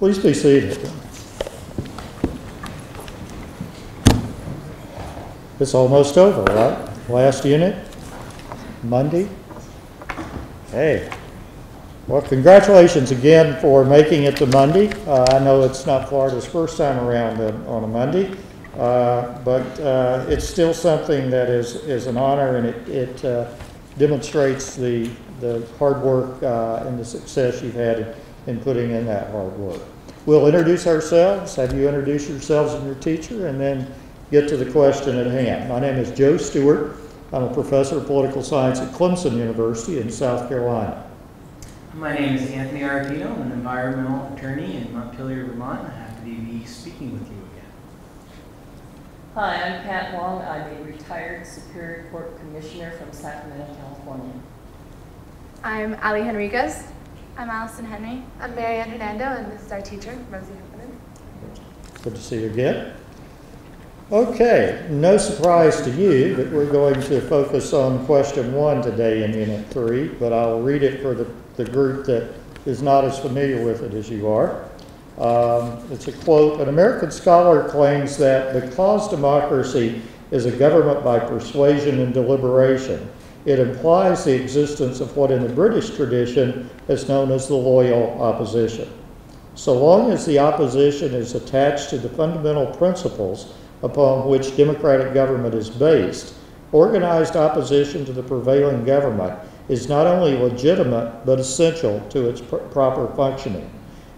Please be seated. It's almost over, right? Last unit, Monday. Hey, well, congratulations again for making it to Monday. I know it's not Florida's first time around on a Monday, but it's still something that is an honor, and it demonstrates the hard work and the success you've had in putting in that hard work. We'll introduce ourselves, have you introduce yourselves and your teacher, and then get to the question at hand. My name is Joe Stewart. I'm a professor of political science at Clemson University in South Carolina. My name is Anthony Arpino. I'm an environmental attorney in Montpelier, Vermont. I'm happy to be speaking with you again. Hi, I'm Pat Long. I'm a retired Superior Court Commissioner from Sacramento, California. I'm Ali Henriquez. I'm Allison Henry. I'm Marianne Hernando, and this is our teacher, Rosie Heffernan. Good to see you again. Okay, no surprise to you that we're going to focus on question 1 today in Unit 3, but I'll read it for the group that is not as familiar with it as you are. It's a quote: "An American scholar claims that because democracy is a government by persuasion and deliberation, it implies the existence of what in the British tradition is known as the loyal opposition. So long as the opposition is attached to the fundamental principles upon which democratic government is based, organized opposition to the prevailing government is not only legitimate but essential to its proper functioning.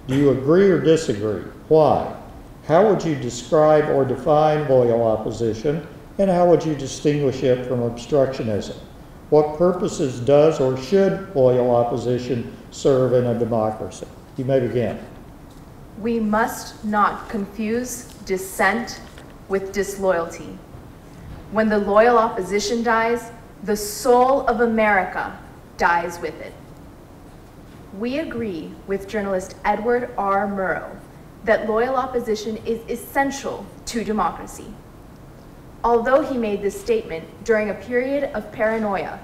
Do you agree or disagree? Why? How would you describe or define loyal opposition, and how would you distinguish it from obstructionism? What purposes does or should loyal opposition serve in a democracy?" You may begin. We must not confuse dissent with disloyalty. When the loyal opposition dies, the soul of America dies with it. We agree with journalist Edward R. Murrow that loyal opposition is essential to democracy. Although he made this statement during a period of paranoia,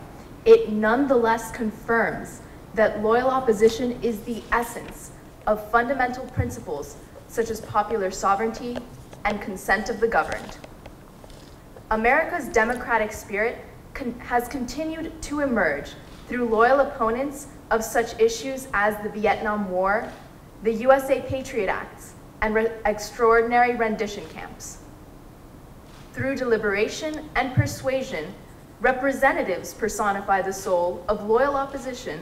it nonetheless confirms that loyal opposition is the essence of fundamental principles such as popular sovereignty and consent of the governed. America's democratic spirit has continued to emerge through loyal opponents of such issues as the Vietnam War, the USA Patriot Acts, and extraordinary rendition camps. Through deliberation and persuasion, representatives personify the soul of loyal opposition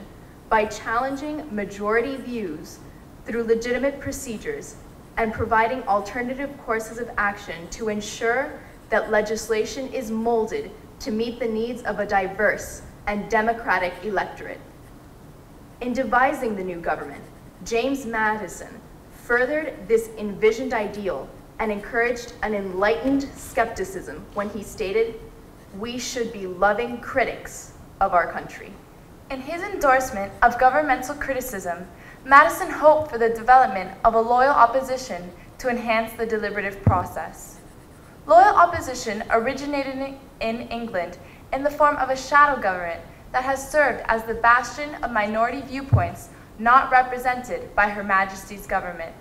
by challenging majority views through legitimate procedures and providing alternative courses of action to ensure that legislation is molded to meet the needs of a diverse and democratic electorate. In devising the new government, James Madison furthered this envisioned ideal and encouraged an enlightened skepticism when he stated, "We should be loving critics of our country." In his endorsement of governmental criticism, Madison hoped for the development of a loyal opposition to enhance the deliberative process. Loyal opposition originated in England in the form of a shadow government that has served as the bastion of minority viewpoints not represented by Her Majesty's government.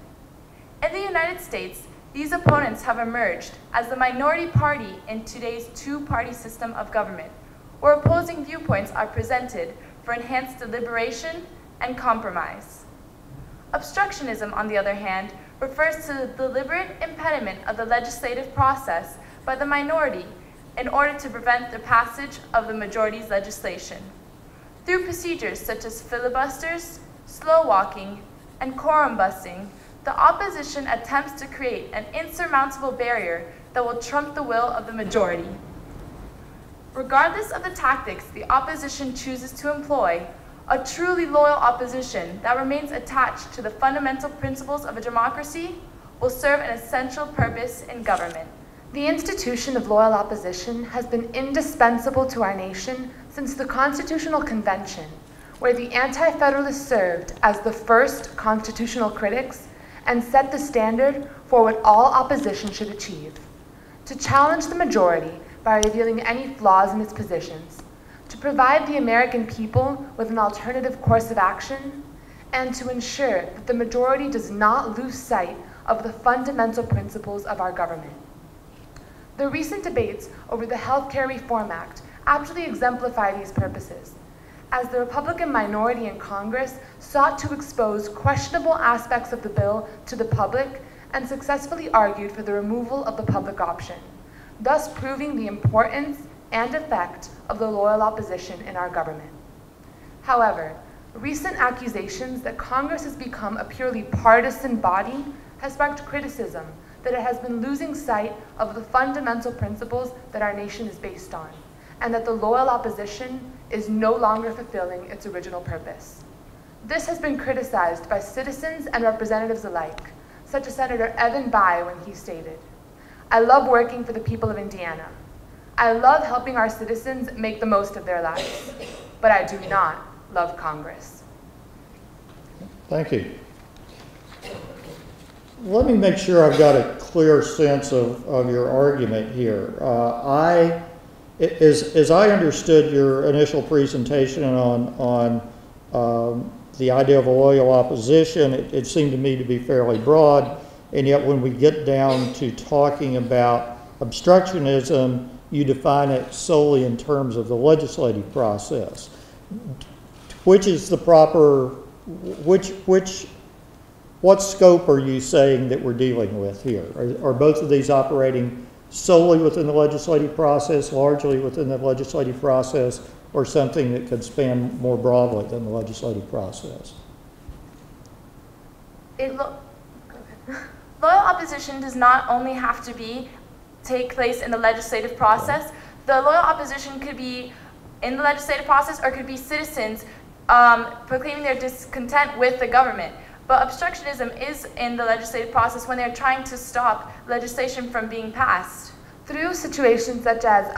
In the United States, these opponents have emerged as the minority party in today's two-party system of government, where opposing viewpoints are presented for enhanced deliberation and compromise. Obstructionism, on the other hand, refers to the deliberate impediment of the legislative process by the minority in order to prevent the passage of the majority's legislation. Through procedures such as filibusters, slow walking, and quorum busting, the opposition attempts to create an insurmountable barrier that will trump the will of the majority. Regardless of the tactics the opposition chooses to employ, a truly loyal opposition that remains attached to the fundamental principles of a democracy will serve an essential purpose in government. The institution of loyal opposition has been indispensable to our nation since the Constitutional Convention, where the Anti-Federalists served as the first constitutional critics and set the standard for what all opposition should achieve: to challenge the majority by revealing any flaws in its positions, to provide the American people with an alternative course of action, and to ensure that the majority does not lose sight of the fundamental principles of our government. The recent debates over the Healthcare Reform Act aptly exemplify these purposes, as the Republican minority in Congress sought to expose questionable aspects of the bill to the public and successfully argued for the removal of the public option, thus proving the importance and effect of the loyal opposition in our government. However, recent accusations that Congress has become a purely partisan body has sparked criticism that it has been losing sight of the fundamental principles that our nation is based on, and that the loyal opposition is no longer fulfilling its original purpose. This has been criticized by citizens and representatives alike, such as Senator Evan Bayh when he stated, "I love working for the people of Indiana. I love helping our citizens make the most of their lives, but I do not love Congress." Thank you. Let me make sure I've got a clear sense of your argument here. As I understood your initial presentation on the idea of a loyal opposition, it seemed to me to be fairly broad, and yet when we get down to talking about obstructionism, you define it solely in terms of the legislative process. Which is the proper, what scope are you saying that we're dealing with here? Are both of these operating solely within the legislative process, largely within the legislative process, or something that could span more broadly than the legislative process? Loyal opposition does not only have to take place in the legislative process. The loyal opposition could be in the legislative process or could be citizens proclaiming their discontent with the government. But obstructionism is in the legislative process when they're trying to stop legislation from being passed. Through situations such as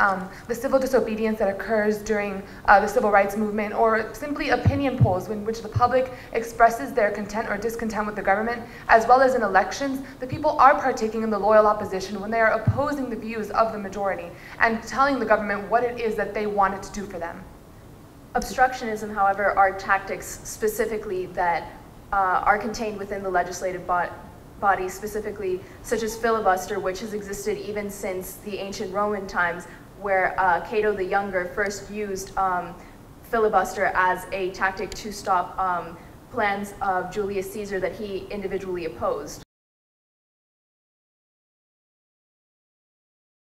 the civil disobedience that occurs during the civil rights movement, or simply opinion polls in which the public expresses their content or discontent with the government, as well as in elections, the people are partaking in the loyal opposition when they are opposing the views of the majority and telling the government what it is that they want it to do for them. Obstructionism, however, are tactics specifically that are contained within the legislative body, specifically such as filibuster, which has existed even since the ancient Roman times, where Cato the Younger first used filibuster as a tactic to stop plans of Julius Caesar that he individually opposed.